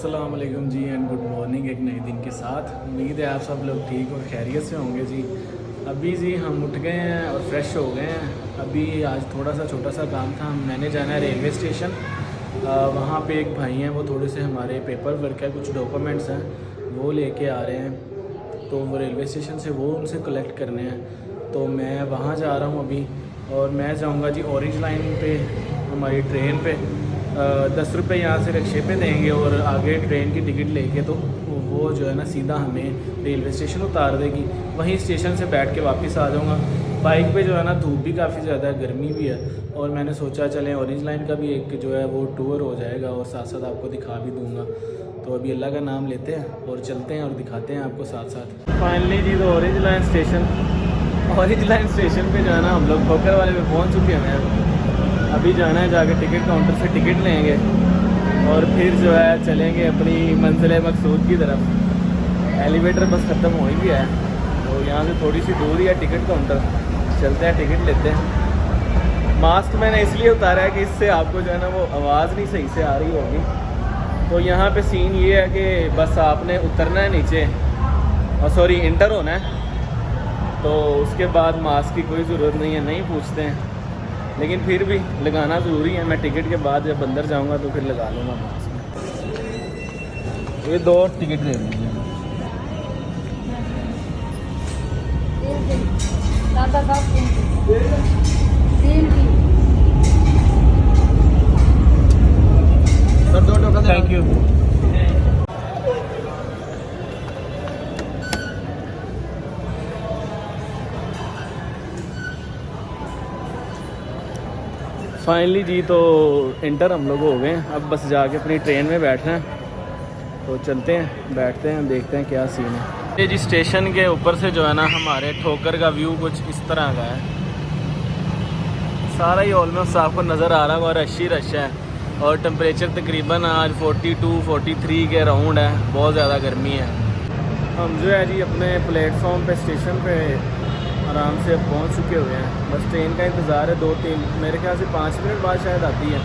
अस्सलाम वालेकुम जी एंड गुड मॉर्निंग एक नए दिन के साथ। उम्मीद है आप सब लोग ठीक और खैरियत से होंगे जी। अभी जी हम उठ गए हैं और फ्रेश हो गए हैं। अभी आज थोड़ा सा छोटा सा काम था, मैंने जाना है रेलवे स्टेशन। वहाँ पे एक भाई हैं, वो थोड़े से हमारे पेपर वर्क है, कुछ डॉक्यूमेंट्स हैं वो लेके आ रहे हैं, तो वो रेलवे स्टेशन से वो उनसे कलेक्ट करने हैं। तो मैं वहाँ जा रहा हूँ अभी, और मैं जाऊँगा जी ऑरेंज लाइन पे, हमारी ट्रेन पे। 10 रुपये यहाँ से रिक्शे पे देंगे और आगे ट्रेन की टिकट लेके तो वो जो है ना सीधा हमें रेलवे स्टेशन उतार देगी। वहीं स्टेशन से बैठ के वापस आ जाऊँगा। बाइक पे जो है ना धूप भी काफ़ी ज़्यादा है, गर्मी भी है, और मैंने सोचा चलें ऑरेंज लाइन का भी एक जो है वो टूर हो जाएगा और साथ साथ आपको दिखा भी दूँगा। तो अभी अल्लाह का नाम लेते हैं और चलते हैं और दिखाते हैं आपको साथ साथ। फाइनली जी तो ऑरेंज लाइन स्टेशन पे जो है ना हम लोग ठोकर वाले पे पहुँच चुके हैं। अभी जाना है, जाके टिकट काउंटर से टिकट लेंगे और फिर जो है चलेंगे अपनी मंजिल मकसूद की तरफ। एलिवेटर बस ख़त्म हो ही गया है, तो यहाँ से थोड़ी सी दूर ही है टिकट काउंटर। चलते हैं, टिकट लेते हैं। मास्क मैंने इसलिए उतारा है कि इससे आपको जो है ना वो आवाज़ नहीं सही से आ रही होगी। तो यहाँ पे सीन ये है कि बस आपने उतरना है नीचे, और सॉरी इंटर होना है, तो उसके बाद मास्क की कोई ज़रूरत नहीं है, नहीं पूछते हैं, लेकिन फिर भी लगाना ज़रूरी है। मैं टिकट के बाद जब अंदर जाऊंगा तो फिर लगा लूँगा मास्क। ये 2 टिकट दे दीजिए। Thank you. फाइनली जी तो इंटर हम लोग हो गए हैं, अब बस जाके अपनी ट्रेन में बैठना है। तो चलते हैं, बैठते हैं, देखते हैं क्या सीन है। ये जी स्टेशन के ऊपर से जो है ना हमारे ठोकर का व्यू कुछ इस तरह का है। सारा ही ऑलमोस्ट आपको नज़र आ रहा होगा, रश ही रश है, और टेम्परेचर तकरीबन आज 42-43 के राउंड है। बहुत ज़्यादा गर्मी है। हम जो है जी अपने प्लेटफॉर्म पे स्टेशन पे आराम से अब पहुंच चुके हुए हैं। बस ट्रेन का इंतज़ार है। 2-3 मेरे ख्याल से 5 मिनट बाद शायद आती है,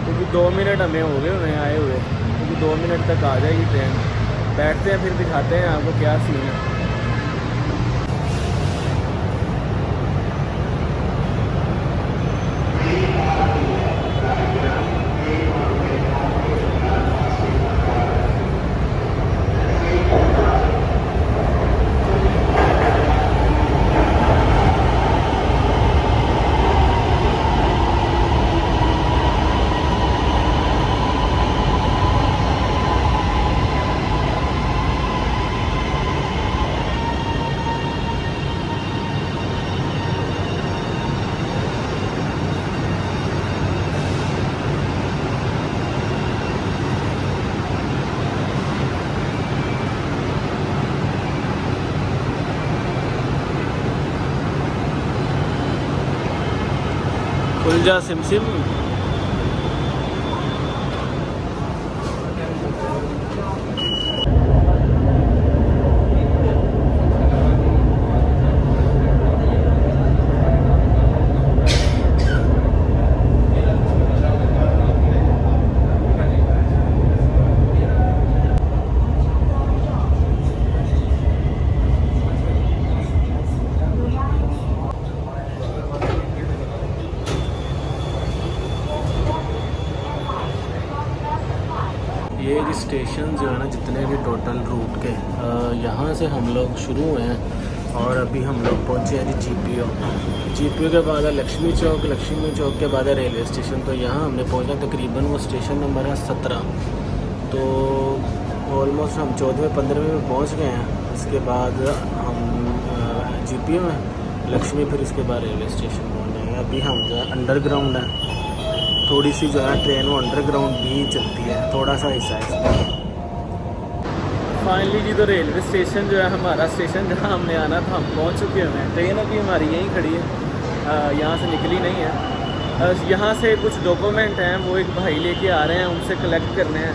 क्योंकि 2 मिनट हमें हो गए हुए आए हुए, क्योंकि 2 मिनट तक आ जाएगी ट्रेन। बैठते हैं, फिर दिखाते हैं आपको क्या सीन है। खुलजा सिमसिम। ये जी स्टेशन जो है ना जितने भी टोटल रूट के, यहाँ से हम लोग शुरू हुए हैं और अभी हम लोग पहुँचे हैं जी GPO के बाद है लक्ष्मी चौक के बाद है रेलवे स्टेशन। तो यहाँ हमने पहुँचा तकरीबन वो स्टेशन नंबर है 17। तो ऑलमोस्ट हम 14वें-15वें में पहुँच गए हैं। इसके बाद हम GPO में लक्ष्मी, फिर इसके बाद रेलवे स्टेशन पहुँच जाएंगे। अभी हम जो है अंडरग्राउंड है, थोड़ी सी जो है ट्रेन वो अंडरग्राउंड भी चलती है, थोड़ा सा हिस्सा है। फाइनली जी तो रेलवे स्टेशन जो है हमारा स्टेशन जहाँ हमने आना था हम पहुँच चुके हैं। ट्रेन अभी हमारी यहीं खड़ी है, यहाँ से निकली नहीं है। यहाँ से कुछ डॉक्यूमेंट हैं वो एक भाई लेके आ रहे हैं, उनसे कलेक्ट करने हैं।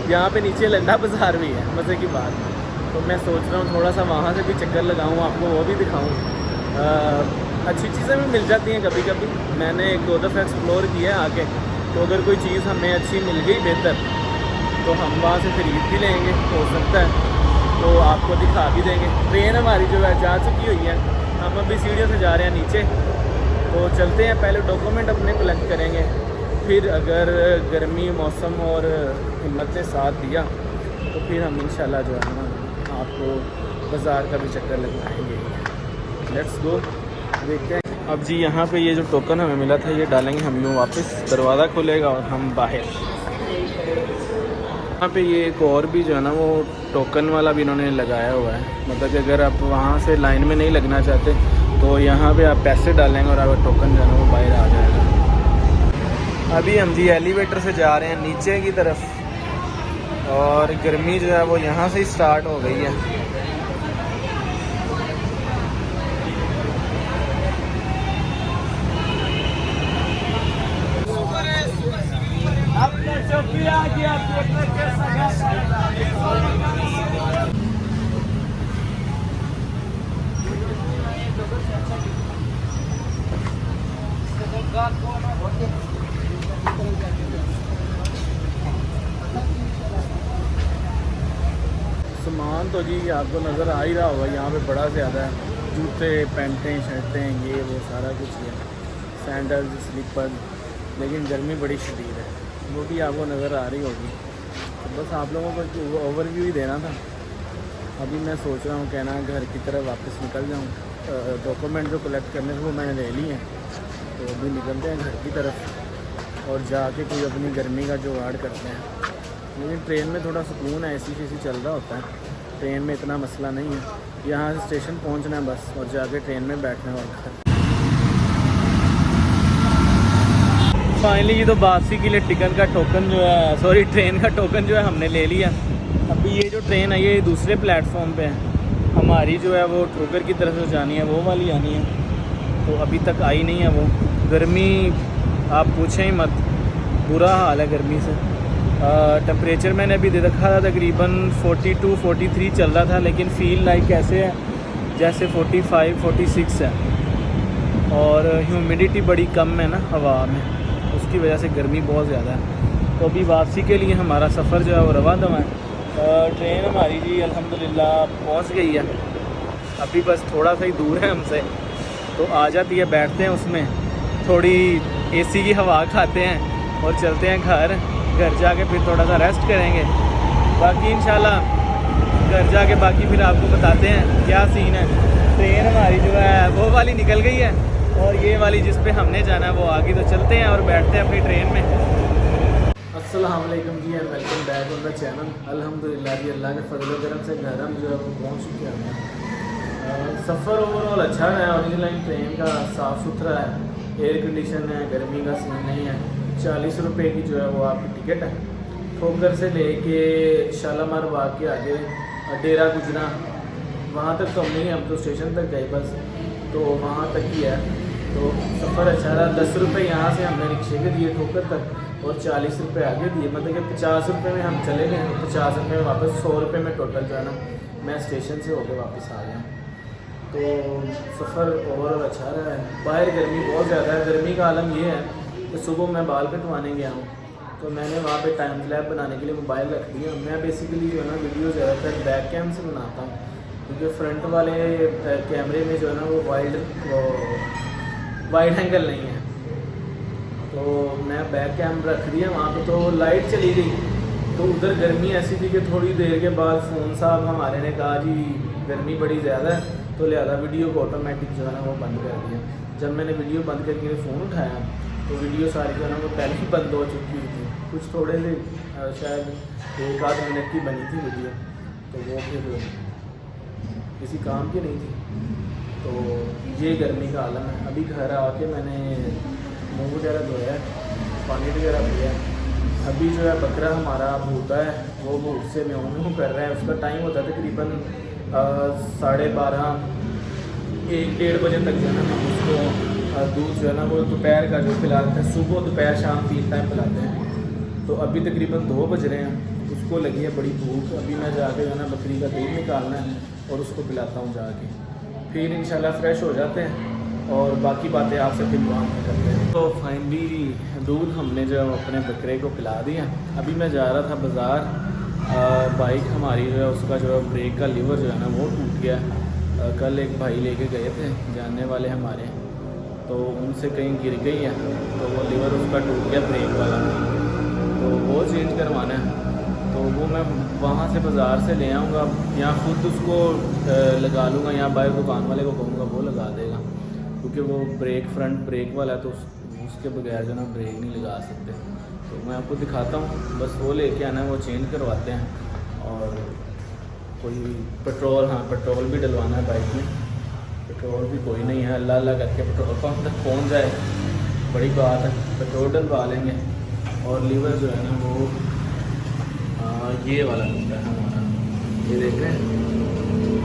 यहाँ पे नीचे लंडा बाज़ार भी है, मज़े की बात। तो मैं सोच रहा हूँ थोड़ा सा वहाँ से भी चक्कर लगाऊँ, आपको वो भी दिखाऊँ। अच्छी चीज़ें भी मिल जाती हैं कभी कभी। मैंने 1-2 दफ़ा एक्सप्लोर किया है आके, तो अगर कोई चीज़ हमें अच्छी मिल गई बेहतर, तो हम वहाँ से खरीद भी लेंगे, हो सकता है तो आपको दिखा भी देंगे। ट्रेन हमारी जो है जा चुकी हुई है, हम अभी सीढ़ियों से जा रहे हैं नीचे। तो चलते हैं, पहले डॉक्यूमेंट अपने कलेक्ट करेंगे, फिर अगर गर्मी मौसम और हिम्मत ने साथ दिया तो फिर हम इंशाल्लाह जो है ना आपको बाज़ार का भी चक्कर लगवाएंगे। लेट्स गो, देखते हैं। अब जी यहाँ पे ये जो टोकन हमें मिला था ये डालेंगे हम यूँ वापस, दरवाज़ा खुलेगा और हम बाहर। यहाँ पे ये एक और भी जो है ना वो टोकन वाला भी इन्होंने लगाया हुआ है, मतलब कि अगर आप वहाँ से लाइन में नहीं लगना चाहते तो यहाँ पे आप पैसे डालेंगे और आपका टोकन जो है ना वो बाहर आ जाएगा। अभी हम जी एलिवेटर से जा रहे हैं नीचे की तरफ, और गर्मी जो है वो यहाँ से ही स्टार्ट हो गई है। सामान तो जी आपको नज़र आ ही रहा होगा, यहाँ पे बड़ा ज़्यादा है, जूते पैंटें शर्टें ये वो सारा कुछ है, सैंडल्स स्लीपर, लेकिन गर्मी बड़ी शदीद है वो भी आपको नज़र आ रही होगी। तो बस आप लोगों को ओवरव्यू ही देना था। अभी मैं सोच रहा हूँ कहना घर की तरफ वापस निकल जाऊँ, डॉक्यूमेंट जो कलेक्ट करने थे वो मैंने ले लिए हैं, तो अभी निकलते हैं घर की तरफ और जाके कोई अपनी गर्मी का जुगाड़ करते हैं। लेकिन ट्रेन में थोड़ा सुकून है, ऐसी चीज़ चल रहा होता है, ट्रेन में इतना मसला नहीं है। यहाँ से स्टेशन पहुँचना है बस, और जाके ट्रेन में बैठना है और घर। फाइनली ये तो वापसी के लिए टिकट का टोकन जो है, सॉरी ट्रेन का टोकन जो है हमने ले लिया। अभी ये जो ट्रेन है ये दूसरे प्लेटफॉर्म पे है, हमारी जो है वो ठोकर की तरफ से जानी है, वो वाली आनी है, तो अभी तक आई नहीं है वो। गर्मी आप पूछें ही मत, बुरा हाल है गर्मी से। टेम्परेचर मैंने अभी दे रखा था तकरीबन 42-43 चल रहा था, लेकिन फ़ील लाइक ऐसे है जैसे 45-46 है, और ह्यूमिडिटी बड़ी कम है ना हवा में, उसकी वजह से गर्मी बहुत ज़्यादा है। तो अभी वापसी के लिए हमारा सफ़र जो है वो रवा दवा है। ट्रेन हमारी जी अल्हम्दुलिल्लाह पहुंच गई है, अभी बस थोड़ा सा ही दूर है हमसे, तो आ जाती है, बैठते हैं उसमें, थोड़ी एसी की हवा खाते हैं और चलते हैं घर। घर जाके फिर थोड़ा सा रेस्ट करेंगे, बाकी इंशाल्लाह घर जाके बाकी फिर आपको बताते हैं क्या सीन है। ट्रेन हमारी जो है वो वाली निकल गई है, और ये वाली जिस पे हमने जाना है वो आगे, तो चलते हैं और बैठते हैं अपनी ट्रेन में। अस्सलाम वालेकुम जी, and welcome back on the channel. अल्हम्दुलिल्लाह जी, अल्लाह के फजल व करम से घर हम जो है वो पहुँच चुके हैं। सफ़र ओवरऑल अच्छा है, ओरिजिनल ट्रेन का साफ़ सुथरा है, एयर कंडीशन है, गर्मी का सीन नहीं है। 40 रुपये की जो है वो आपकी टिकट है, ठोकर से लेके शालामार बाग के आगे डेरा गुजरा, वहाँ तक तो हम नहीं, हम तो स्टेशन तक गए बस, तो वहाँ तक ही है। तो सफ़र अच्छा रहा। 10 रुपये यहाँ से हमने रिक्शे के दिए ठोकर तक, और 40 रुपये आगे दिए, मतलब कि 50 रुपये में हम चले गए, 50 रुपये में वापस, 100 रुपये में टोटल जो है ना मैं स्टेशन से होकर वापस आ गया। तो सफ़र ओवरऑल अच्छा रहा है। बाहर गर्मी बहुत ज़्यादा है, गर्मी का आलम ये है कि सुबह मैं बाल कटवाने गया हूँ, तो मैंने वहाँ पे टाइम स्लैब बनाने के लिए मोबाइल रख दिया। मैं बेसिकली जो है ना वीडियो ज़्यादातर बैक कैम से बनाता हूँ, क्योंकि फ्रंट वाले कैमरे में जो है ना वो वाइड एंगल नहीं है, तो मैं बैक कैम रख दिया वहाँ पे। तो लाइट चली गई, तो उधर गर्मी ऐसी थी कि थोड़ी देर के बाद फ़ोन साहब हमारे ने कहा जी गर्मी बड़ी ज़्यादा है, तो लिहाजा वीडियो को ऑटोमेटिक जो है ना वो बंद कर दिया। जब मैंने वीडियो बंद करके फ़ोन उठाया तो वीडियो सारी जो है ना वो पहले ही बंद हो चुकी थी, कुछ थोड़े से शायद 1-8 मिनट की बनी थी वीडियो, तो वो फिर किसी काम की नहीं थी। तो ये गर्मी का आलम है। अभी घर आके मैंने मुँह वगैरह धोया, पानी वगैरह पिया। अभी जो है बकरा हमारा भूखा है, वो भूख से म्याऊं कर रहा है। उसका टाइम होता है तकरीबन 12:30 1-1:30 बजे तक जो है ना हम उसको दूध जो है ना वो दोपहर का जो पिलाते हैं, सुबह दोपहर शाम 3 टाइम पिलाते हैं। तो अभी तकरीबन 2 बज रहे हैं, उसको लगी है बड़ी भूख। अभी मैं जाके जो है ना बकरी का दूध निकालना है और उसको पिलाता हूँ जाके, फिर इंशाल्लाह फ्रेश हो जाते हैं और बाकी बातें आपसे फिर वहाँ में करते हैं। तो फाइनली दूध हमने जो अपने बकरे को पिला दिया। अभी मैं जा रहा था बाज़ार, बाइक हमारी जो है उसका जो है ब्रेक का लीवर जो है ना वो टूट गया। कल एक भाई लेके गए थे जानने वाले हमारे, तो उनसे कहीं गिर गई है तो वो लीवर उसका टूट गया ब्रेक वाला, तो वो चेंज करवाना है। तो वो मैं वहाँ से बाज़ार से ले आऊँगा या ख़ुद उसको लगा लूँगा या बाहर दुकान वाले को कहूँगा वो लगा देगा, क्योंकि वो ब्रेक फ्रंट ब्रेक वाला है तो उसके बगैर जो ना ब्रेक नहीं लगा सकते। तो मैं आपको दिखाता हूँ, बस वो लेके आना है, वो चेंज करवाते हैं। और कोई पेट्रोल, हाँ पेट्रोल भी डलवाना है बाइक में। पेट्रोल भी कोई नहीं है, अल्लाह अल्लाह करके पेट्रोल पंप तक पहुँच जाए बड़ी बात है, पेट्रोल डलवा लेंगे। और लीवर जो है ना वो ये वाला टूटा है हमारा, ये देख रहे हैं,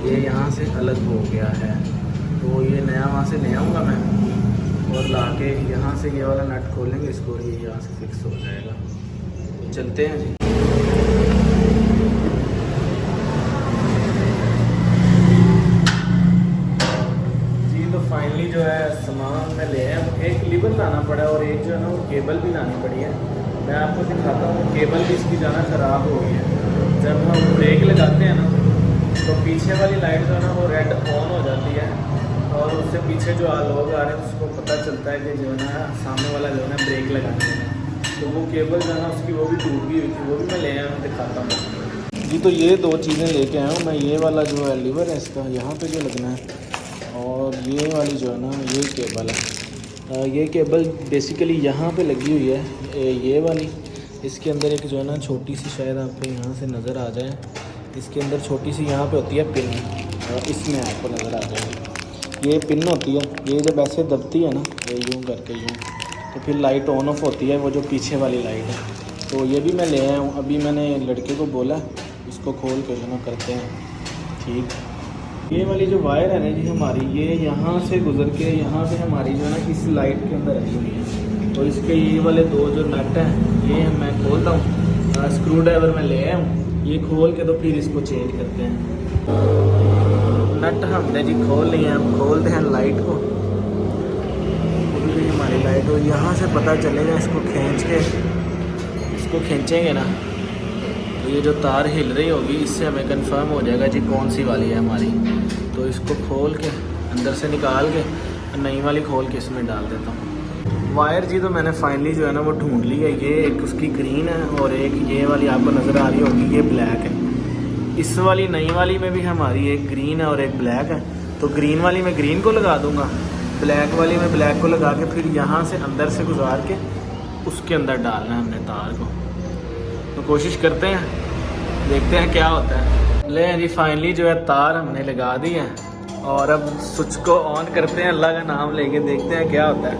ये यहाँ से अलग हो गया है, तो ये नया वहाँ से ले आऊँगा मैं और लाके यहाँ से ये वाला नट खोलेंगे इसको, ये यहाँ से फिक्स हो जाएगा। तो चलते हैं जी। जी तो फाइनली जो है सामान में ले आया, एक लीवर लाना पड़ा और एक जो है ना वो केबल भी लानी पड़ी है। मैं आपको दिखाता हूँ, केबल भी इसकी जाना ख़राब हो गई है। जब हम ब्रेक लगाते हैं ना तो पीछे वाली लाइट जो है ना वो रेड ऑन हो जाती है और उससे पीछे जो लोग आ रहे हैं उसको पता चलता है कि जो है ना सामने वाला जो है ना ब्रेक लगाने है। तो वो केबल जो है ना उसकी वो भी टूट गई हुई थी, वो भी मैं ले आया हूँ, दिखाता हूँ जी। तो ये दो चीज़ें लेके आया हूँ मैं, ये वाला जो है लीवर है इसका यहाँ पे जो लगना है, और ये वाली जो है ना ये केबल है। ये केबल बेसिकली यहाँ पे लगी हुई है, ये वाली। इसके अंदर एक जो है ना छोटी सी, शायद आपको यहाँ से नज़र आ जाए, इसके अंदर छोटी सी यहाँ पे होती है पिन, इसमें आपको नज़र आ जाएगी, ये पिन होती है। ये जब ऐसे दबती है ना ये यूँ करके यूँ, तो फिर लाइट ऑन ऑफ होती है, वो जो पीछे वाली लाइट है। तो ये भी मैं ले आया हूँ, अभी मैंने लड़के को बोला इसको खोल के जो ना करते हैं ठीक। ये वाली जो वायर है ना जी हमारी, ये यहाँ से गुजर के यहाँ पे हमारी जो है ना इस लाइट के अंदर आई हुई है। तो इसके ये वाले दो जो नट हैं ये मैं खोलता हूँ, स्क्रू ड्राइवर में ले आया हूँ, ये खोल के तो फिर इसको चेंज करते हैं। नट हमने जी खोल लिए हैं, हम खोलते हैं लाइट को, हमारी लाइट हो यहाँ से पता चलेगा। इसको खींच के, इसको खींचेंगे ना तो ये जो तार हिल रही होगी इससे हमें कंफर्म हो जाएगा जी कौन सी वाली है हमारी। तो इसको खोल के अंदर से निकाल के नई वाली खोल के इसमें डाल देता हूँ। वायर जी तो मैंने फाइनली जो है ना वो ढूंढ ली है, ये एक उसकी ग्रीन है और एक ये वाली आपको नज़र आ रही होगी ये ब्लैक है। इस वाली नई वाली में भी हमारी एक ग्रीन है और एक ब्लैक है। तो ग्रीन वाली में ग्रीन को लगा दूँगा, ब्लैक वाली में ब्लैक को लगा के फिर यहाँ से अंदर से गुजार के उसके अंदर डालना है हमने तार को। तो कोशिश करते हैं, देखते हैं क्या होता है। ले जी फाइनली जो है तार हमने लगा दी है और अब स्विच को ऑन करते हैं, अल्लाह का नाम लेके देखते हैं क्या होता है।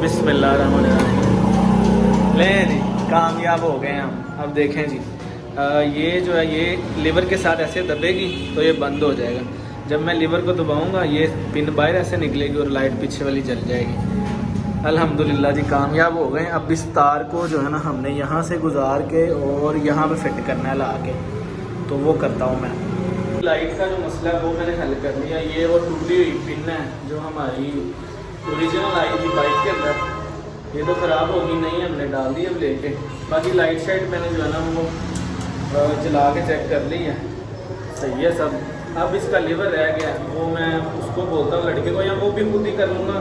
बिस्मिल्लाहिर्रहमानिर्रहीम। ले जी कामयाब हो गए हम। अब देखें जी, ये जो है ये लीवर के साथ ऐसे दबेगी तो ये बंद हो जाएगा। जब मैं लीवर को दबाऊंगा ये पिन बाहर ऐसे निकलेगी और लाइट पीछे वाली जल जाएगी। अल्हम्दुलिल्लाह जी कामयाब हो गए। अब इस तार को जो है ना हमने यहाँ से गुजार के और यहाँ पे फिट करना है ला के, तो वो करता हूँ मैं। लाइट का जो मसला है वो मैंने हल कर लिया। ये वो टूटी हुई पिन है जो हमारी ओरिजिनल आई थी बाइक के अंदर, ये तो ख़राब होगी, नहीं हमने डाल दी अब लेके। बाकी लाइट शाइट मैंने जो है ना वो चला के चेक कर ली है, सही है सब। अब इसका लीवर रह गया, वो मैं उसको बोलता हूँ लड़के को, या वो भी खुद ही कर लूँगा।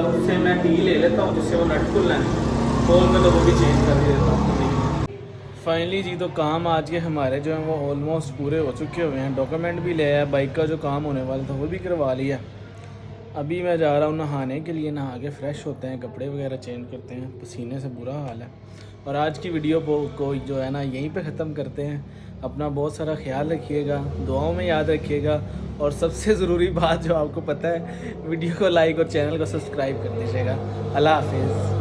उससे मैं टी ले लेता हूँ जिससे वो नट खुलना है, खोल में तो वो भी चेंज कर देता हूँ। फाइनली जी तो काम आज के हमारे जो हैं वो ऑलमोस्ट पूरे हो चुके हुए हैं। डॉक्यूमेंट भी ले आया, बाइक का जो काम होने वाला था वो भी करवा लिया। अभी मैं जा रहा हूँ नहाने के लिए, नहा के फ्रेश होते हैं, कपड़े वगैरह चेंज करते हैं, पसीने से बुरा हाल है। और आज की वीडियो को जो है ना यहीं पे ख़त्म करते हैं। अपना बहुत सारा ख्याल रखिएगा, दुआओं में याद रखिएगा, और सबसे ज़रूरी बात जो आपको पता है, वीडियो को लाइक और चैनल को सब्सक्राइब कर दीजिएगा। अल्लाह हाफिज़।